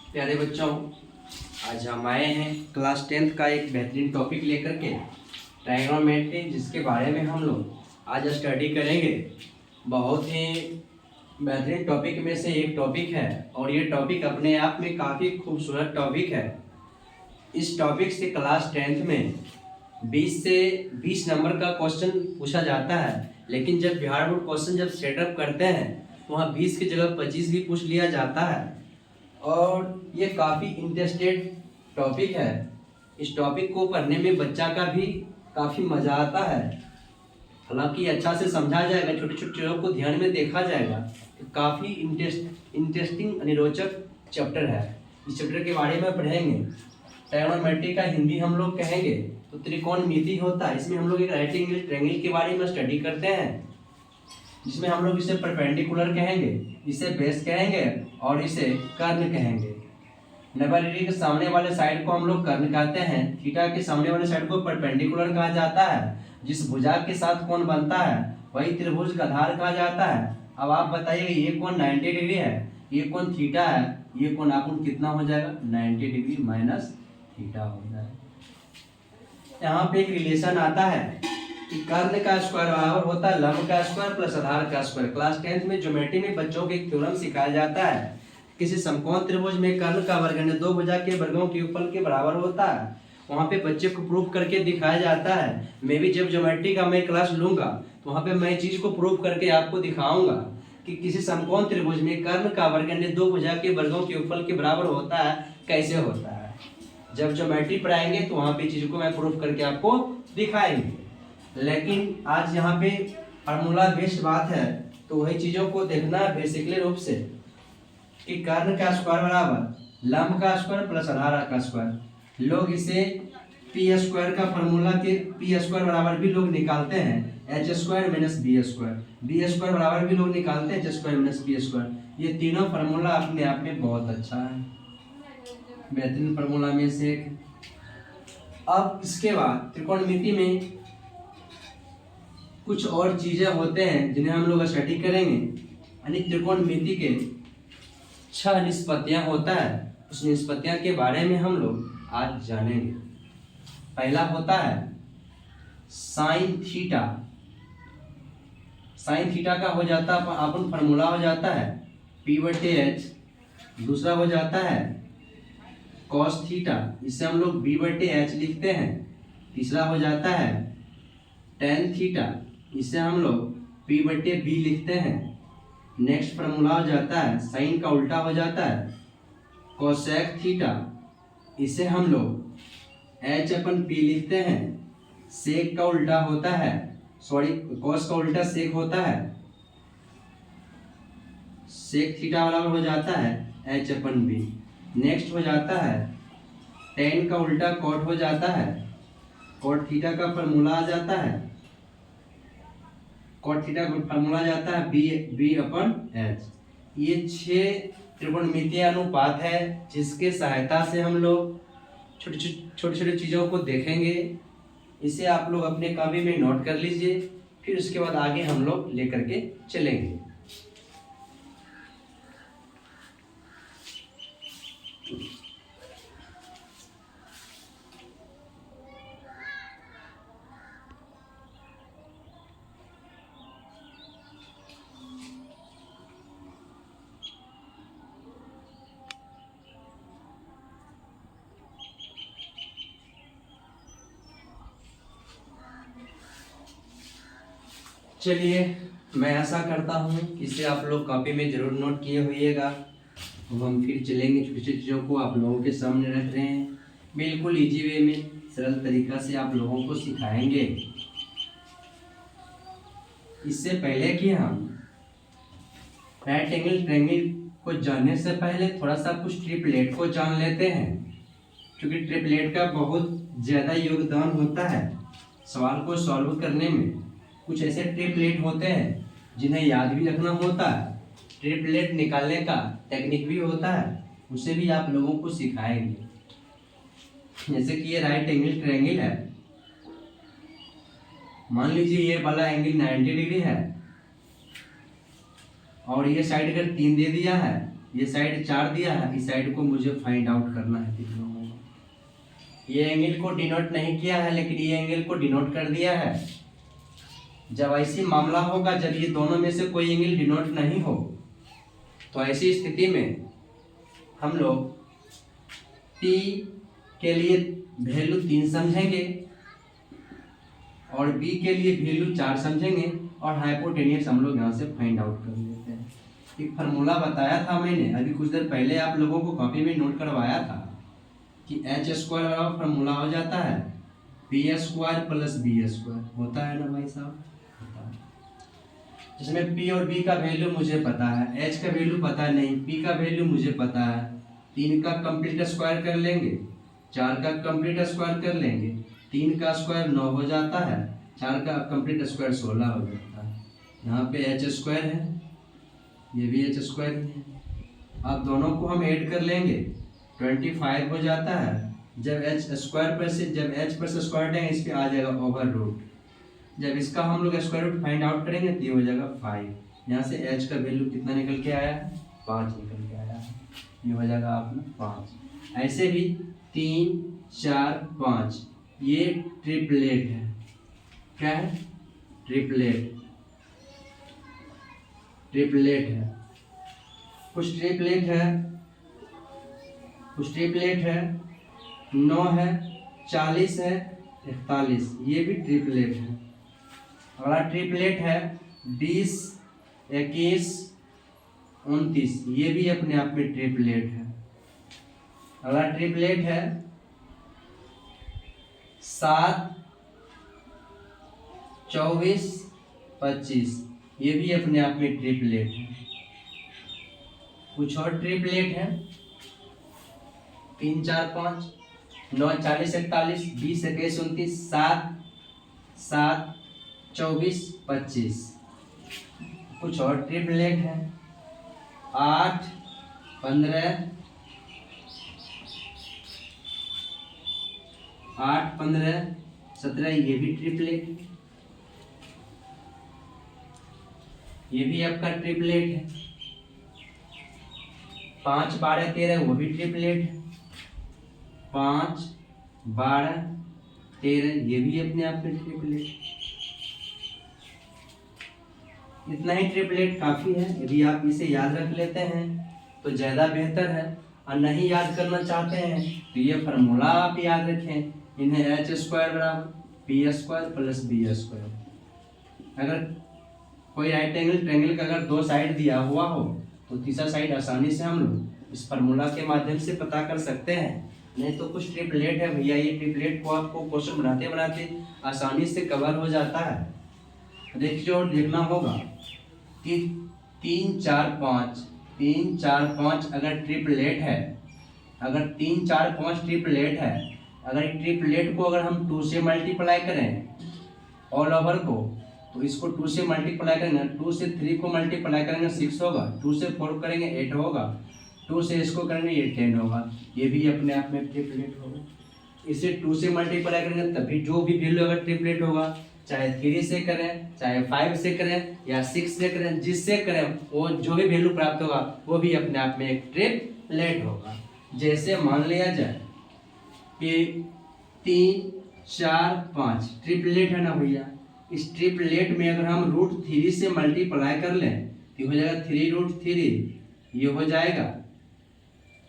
प्यारे बच्चों, आज हम आए हैं क्लास 10th का एक बेहतरीन टॉपिक लेकर के ट्रायगोनोमेट्री, जिसके बारे में हम लोग आज स्टडी करेंगे। बहुत ही बेहतरीन टॉपिक में से एक टॉपिक है और ये टॉपिक अपने आप में काफ़ी खूबसूरत टॉपिक है। इस टॉपिक से क्लास 10th में 20 से 20 नंबर का क्वेश्चन पूछा जाता है, लेकिन जब बिहार बोर्ड क्वेश्चन जब सेटअप करते हैं तो वहाँ 20 की जगह 25 भी पूछ लिया जाता है और ये काफ़ी इंटरेस्टेड टॉपिक है। इस टॉपिक को पढ़ने में बच्चा का भी काफ़ी मज़ा आता है। हालांकि अच्छा से समझा जाएगा, छोटे छोटे चीज़ों को ध्यान में देखा जाएगा। काफ़ी इंटरेस्टिंग रोचक चैप्टर है। इस चैप्टर के बारे में पढ़ेंगे। ट्रायगोनोमेट्री का हिंदी हम लोग कहेंगे तो त्रिकोणमिति होता है। इसमें हम लोग एक राइट एंगल ट्रायंगल के बारे में स्टडी करते हैं, जिसमें हम लोग इसे परपेंडिकुलर कहेंगे, इसे बेस कहेंगे और इसे कर्ण कहेंगे। 90 डिग्री के सामने वाले साइड को हम लोग कर्ण कहते हैं। थीटा के सामने वाले साइड को परपेंडिकुलर कहा जाता है। जिस भुजा के साथ कोण बनता है वही त्रिभुज का आधार कहा जाता है। अब आप बताइए, ये कोण 90 डिग्री है, ये कोण थीटा है, ये कोण आपको कितना हो जाएगा? 90 डिग्री माइनस थीटा हो जाएगा। यहाँ पे एक रिलेशन आता है कि कर्ण का स्क्वायर बराबर होता है लंब का स्क्वायर प्लस आधार का स्क्वायर। क्लास 10th में ज्योमेट्री में बच्चों को एक थ्योरम सिखाया जाता है। किसी समकोण त्रिभुज में कर्ण का वर्ग यानी दो भुजा के वर्गों के योगफल के बराबर होता है। वहाँ पे बच्चे को प्रूफ करके दिखाया जाता है। मैं भी जब ज्योमेट्री का मैं क्लास लूंगा तो वहाँ पे मैं चीज को प्रूफ करके आपको दिखाऊंगा कि किसी समकोण त्रिभुज में कर्ण का वर्ग यानी दो भुजा के वर्गों के योगफल के बराबर होता है, कैसे होता है। जब ज्योमेट्री पढ़ाएंगे तो वहाँ पे चीज को मैं प्रूफ करके आपको दिखाएंगे। लेकिन आज यहाँ पे फार्मूला बेस्ड बात है, तो वही चीजों को देखना है बेसिकली रूप से कि कर्ण का स्क्वायर बराबर लंब का स्क्वायर प्लस आधार का स्क्वायर। लोग इसे पी स्क्वायर का फार्मूला के पी स्क्वायर बराबर भी लोग निकालते हैं H square minus B square. B square बराबर भी लोग निकालते हैं H square minus B square. ये तीनों फार्मूला अपने आप में बहुत अच्छा है, बेहतरीन फार्मूला में से एक। अब इसके बाद त्रिकोणमिति में कुछ और चीजें होते हैं जिन्हें हम लोग स्टडी करेंगे। यानी त्रिकोणमिति के 6 निष्पत्तियां होता है, उस निष्पत्तियां के बारे में हम लोग आज जानेंगे। पहला होता है साइन थीटा। साइन थीटा का हो जाता है अपन फार्मूला हो जाता है P/H। दूसरा हो जाता है कॉस थीटा, इसे हम लोग B/H लिखते हैं। तीसरा हो जाता है टेन थीटा, इसे हम लोग P/B लिखते हैं। नेक्स्ट फार्मूला हो जाता है साइन का उल्टा हो जाता है कोसेक थीटा, इसे हम लोग H/P लिखते हैं। सेक का उल्टा होता है, सॉरी कॉस का उल्टा सेक होता है, सेक थीटा बराबर हो जाता है H/B। नेक्स्ट हो जाता है टेन का उल्टा कॉट हो जाता है, कॉट थीटा का फार्मूला आ जाता है, कॉट थीटा का फार्मूला जाता है B/H। ये 6 त्रिकोणमितीय अनुपात है जिसके सहायता से हम लोग छोटी छोटी चीज़ों को देखेंगे। इसे आप लोग अपने कॉपी में नोट कर लीजिए, फिर उसके बाद आगे हम लोग लेकर के चलेंगे। चलिए, मैं ऐसा करता हूँ कि इसे आप लोग कॉपी में जरूर नोट किए होइएगा। अब हम फिर चलेंगे, छोटी छोटी चीज़ों को आप लोगों के सामने रख रहे हैं, बिल्कुल इजी वे में सरल तरीका से आप लोगों को सिखाएंगे। इससे पहले कि हम राइट एंगल ट्रायंगल को जानने से पहले थोड़ा सा कुछ ट्रिपलेट को जान लेते हैं, क्योंकि ट्रिपलेट का बहुत ज़्यादा योगदान होता है सवाल को सॉल्व करने में। कुछ ऐसे ट्रिपलेट होते हैं जिन्हें याद भी रखना होता है, ट्रिपलेट निकालने का टेक्निक भी होता है, उसे भी आप लोगों को सिखाएंगे। जैसे कि ये राइट एंगल ट्रायंगल है, मान लीजिए ये वाला एंगल 90 डिग्री है और ये साइड अगर 3 दे दिया है, ये साइड 4 दिया है, इस साइड को मुझे फाइंड आउट करना है कितना होगा। ये एंगल को डिनोट नहीं किया है, लेकिन ये एंगल को डिनोट कर दिया है। जब ऐसी मामला होगा जब ये दोनों में से कोई एंगल डिनोट नहीं हो, तो ऐसी स्थिति में हम लोग T के लिए वैल्यू 3 समझेंगे और B के लिए वैल्यू 4 समझेंगे और हाइपोटेनियस हम लोग यहाँ से फाइंड आउट कर लेते हैं। एक फार्मूला बताया था मैंने अभी कुछ देर पहले, आप लोगों को कॉपी में नोट करवाया था कि h स्क्वायर का फार्मूला हो जाता है P square plus B square. होता है ना भाई साहब? होता है। जिसमें p और b का वैल्यू मुझे पता है, h का वैल्यू पता नहीं, p का वैल्यू मुझे पता है। 3 का कंप्लीट स्क्वायर कर लेंगे, 4 का कंप्लीट स्क्वायर कर लेंगे, 3 का स्क्वायर 9 हो जाता है, 4 का कंप्लीट स्क्वायर 16 हो जाता है। यहाँ पे h स्क्वायर है, ये भी h स्क्वायर है। अब दोनों को हम ऐड कर लेंगे, 25 हो जाता है। जब h स्क्वायर पर से जब h पर से स्क्वायर देंगे, इस पे आ जाएगा ओवर रूट। जब इसका हम लोग स्क्वायर रूट फाइंड आउट करेंगे तो ये हो जाएगा 5। यहाँ से h का वैल्यू कितना निकल के आया है? 5 निकल के आया है। ये हो जाएगा अपना 5। ऐसे भी 3 4 5 ये ट्रिपलेट है। क्या है? ट्रिपलेट। ट्रिपलेट है। कुछ ट्रिपलेट है, कुछ ट्रिपलेट है 9 है, 40 है, 41, ये भी ट्रिपलेट है। अगला ट्रिपलेट है 20 21 29, ये भी अपने आप में ट्रिपलेट है। अगला ट्रिपलेट है 7 24 25, ये भी अपने आप में ट्रिपलेट है। कुछ और ट्रिपलेट है 3 4 5 9 40 41 20 21 29 7 7 24 25। कुछ और ट्रिपलेट है 8 15 8 15 17, ये भी ट्रिपलेट है। ये भी आपका ट्रिपलेट है। 5 12 13, वो भी ट्रिपलेट है। 5 12 13, ये भी अपने आप में ट्रिपलेट। इतना ही ट्रिपलेट काफ़ी है। यदि आप इसे याद रख लेते हैं तो ज़्यादा बेहतर है, और नहीं याद करना चाहते हैं तो ये फार्मूला आप याद रखें, इन्हें h स्क्वायर बराबर P square plus B square. अगर कोई राइट एंगल ट्रायंगल का अगर 2 साइड दिया हुआ हो तो तीसरा साइड आसानी से हम लोग इस फार्मूला के माध्यम से पता कर सकते हैं। नहीं तो कुछ ट्रिपलेट है भैया, ये ट्रिपलेट को आपको क्वेश्चन बनाते बनाते आसानी से कवर हो जाता है। देखिए और देखना होगा कि 3 4 5 अगर ट्रिपलेट है, अगर 3 4 5 ट्रिपलेट है, अगर ट्रिपलेट को अगर हम 2 से मल्टीप्लाई करें ऑल ओवर को, तो इसको 2 से मल्टीप्लाई करेंगे, 2 से 3 को मल्टीप्लाई करेंगे 6 होगा, 2 से 4 करेंगे 8 होगा, 2 से इसको करेंगे ये 10 होगा। ये भी अपने आप में ट्रिपलेट होगा। इसे 2 से मल्टीप्लाई करेंगे तभी जो भी वैल्यू अगर ट्रिपलेट होगा, चाहे 3 से करें, चाहे 5 से करें या 6 से करें, जिससे करें वो जो भी वैल्यू प्राप्त होगा वो भी अपने आप में एक ट्रिपलेट होगा। जैसे मान लिया जाए कि 3 4 5 ट्रिपलेट है ना भैया, इस ट्रिपलेट में अगर हम √3 से मल्टीप्लाई कर लें तो हो जाएगा 3√3, ये हो जाएगा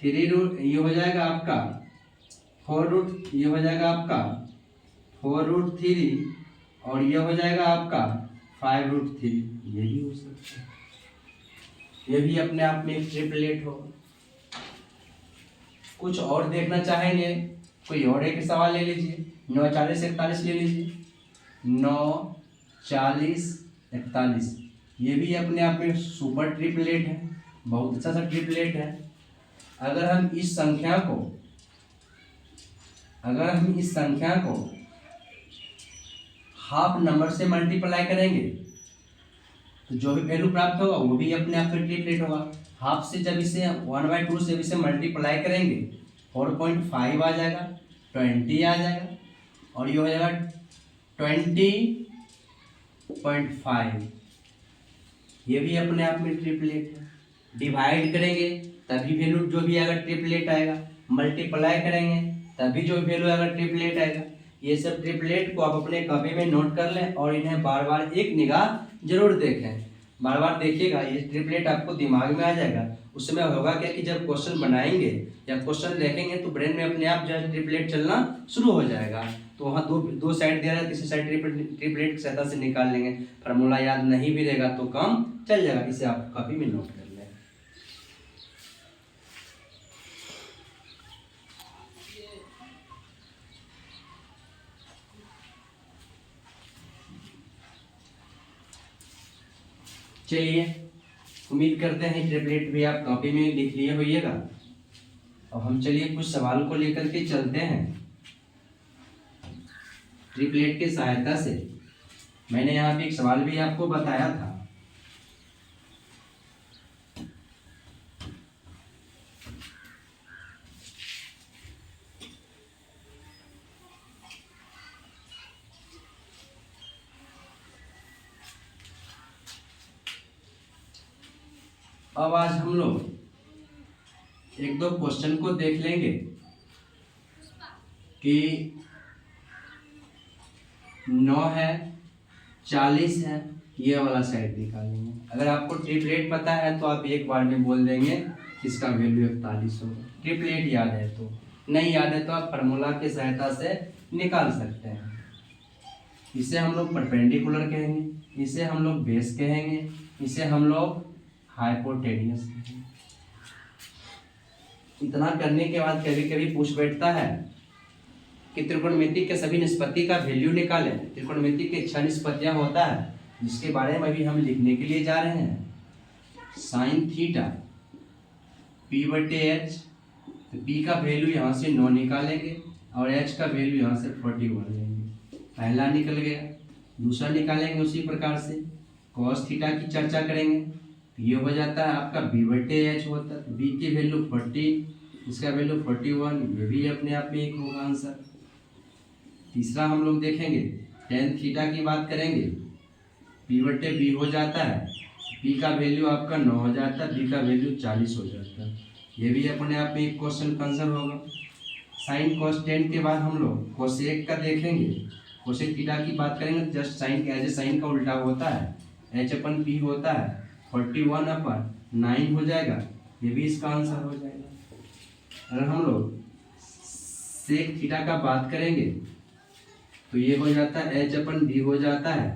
3 ये हो जाएगा आपका 4 ये हो जाएगा आपका 4√3, और ये हो जाएगा आपका 5√3, ये भी हो सकता है। ये भी अपने आप में एक ट्रिपलेट होगा। कुछ और देखना चाहेंगे, कोई और एक सवाल ले लीजिए। 9 40 41 ले लीजिए। 9 40 41, ये भी अपने आप में सुपर ट्रिपलेट है, बहुत अच्छा सा ट्रिपलेट है। अगर हम इस संख्या को हाफ नंबर से मल्टीप्लाई करेंगे तो जो भी वैल्यू प्राप्त होगा वो भी अपने आप में ट्रिपलेट होगा। हाफ से जब इसे 1/2 से इसे मल्टीप्लाई करेंगे 4.5 आ जाएगा, 20 आ जाएगा, और ये हो जाएगा 20.5। ये भी अपने आप में ट्रिपलेट है। डिवाइड करेंगे तभी वैल्यू जो भी आएगा ट्रिपलेट आएगा, मल्टीप्लाई करेंगे तभी जो वैल्यू आएगा ट्रिपलेट आएगा। ये सब ट्रिपलेट को आप अपने कॉपी में नोट कर लें और इन्हें बार बार एक निगाह जरूर देखें। बार बार देखिएगा, ये ट्रिपलेट आपको दिमाग में आ जाएगा। उसमें होगा क्या कि जब क्वेश्चन बनाएंगे या क्वेश्चन देखेंगे तो ब्रेन में अपने आप जो है ट्रिपलेट चलना शुरू हो जाएगा। तो वहाँ दो साइड दे रहा है, तीसरी साइड ट्रिपलेट की सहायता से निकाल लेंगे। फार्मूला याद नहीं भी रहेगा तो काम चल जाएगा। इसे आप कॉपी में नोट कर लें। चलिए, उम्मीद करते हैं ट्रिपलेट भी आप कॉपी में लिख लिए होइएगा। अब हम चलिए कुछ सवाल को लेकर के चलते हैं ट्रिपलेट की सहायता से। मैंने यहाँ पे एक सवाल भी आपको बताया था। अब आज हम लोग एक दो क्वेश्चन को देख लेंगे कि 9 है, 40 है, ये वाला साइड निकालेंगे। अगर आपको ट्रिपलेट पता है तो आप एक बार में बोल देंगे इसका वैल्यू 41 होगा। ट्रिपलेट याद है तो, नहीं याद है तो आप फार्मूला की सहायता से निकाल सकते हैं। इसे हम लोग परपेंडिकुलर कहेंगे, इसे हम लोग बेस कहेंगे, इसे हम लोग हाइपोटेनियस कहेंगे। इतना करने के बाद कभी कभी पूछ बैठता है कि त्रिकोणमिति के सभी निष्पत्ति का वैल्यू निकालें। त्रिकोणमिति के 6 निष्पत्तियां होता है जिसके बारे में अभी हम लिखने के लिए जा रहे हैं। साइन थीटा p/h, तो p का वैल्यू यहाँ से 9 निकालेंगे और h का वैल्यु यहाँ से 41 लेंगे। पहला निकल गया। दूसरा निकालेंगे उसी प्रकार से। cos थीटा की चर्चा करेंगे, ये हो जाता है आपका b/h होता है। b की वैल्यू 40, इसका वैल्यू 41, ये भी अपने आप में एक होगा आंसर। तीसरा हम लोग देखेंगे tan थीटा की बात करेंगे, p/b हो जाता है, p का वैल्यू आपका 9 हो जाता है, b का वैल्यू 40 हो जाता है। ये भी अपने आप में एक क्वेश्चन आंसर होगा। साइन cos tan के बाद हम लोग कोसेक का देखेंगे। कोसेक थीटा की बात करेंगे, just sine as a sine का उल्टा होता है, h/p होता है, 41/9 हो जाएगा। ये भी इसका आंसर हो जाएगा। अगर हम लोग सेक थीटा का बात करेंगे तो ये हो जाता है h/d हो जाता है,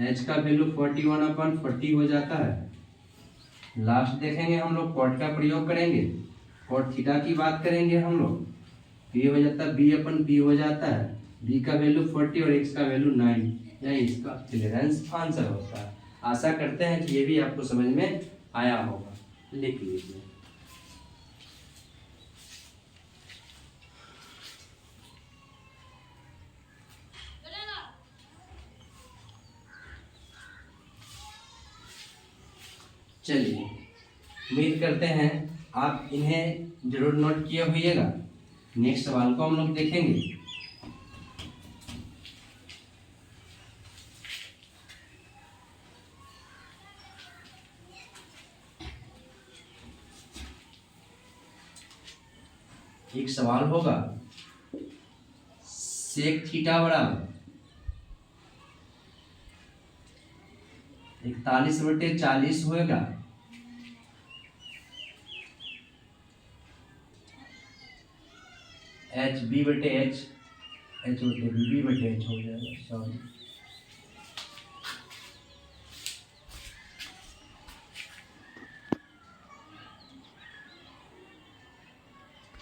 h का वैल्यू 41/40 हो जाता है। लास्ट देखेंगे हम लोग कॉट का प्रयोग करेंगे। कॉट थीटा की बात करेंगे हम लोग तो ये हो जाता है b/p हो जाता है, b का वैल्यू 40 और x का वैल्यू 9, यही इसका क्लियरेंस आंसर होता है। आशा करते हैं कि ये भी आपको समझ में आया होगा। लिख लीजिए। चलिए, उम्मीद करते हैं आप इन्हें जरूर नोट किए होइएगा। नेक्स्ट सवाल को हम लोग देखेंगे। एक सवाल होगा सेक थीटा बराबर 41/40 होगा। h b/h, h/b b/h हो जाएगा, सॉरी।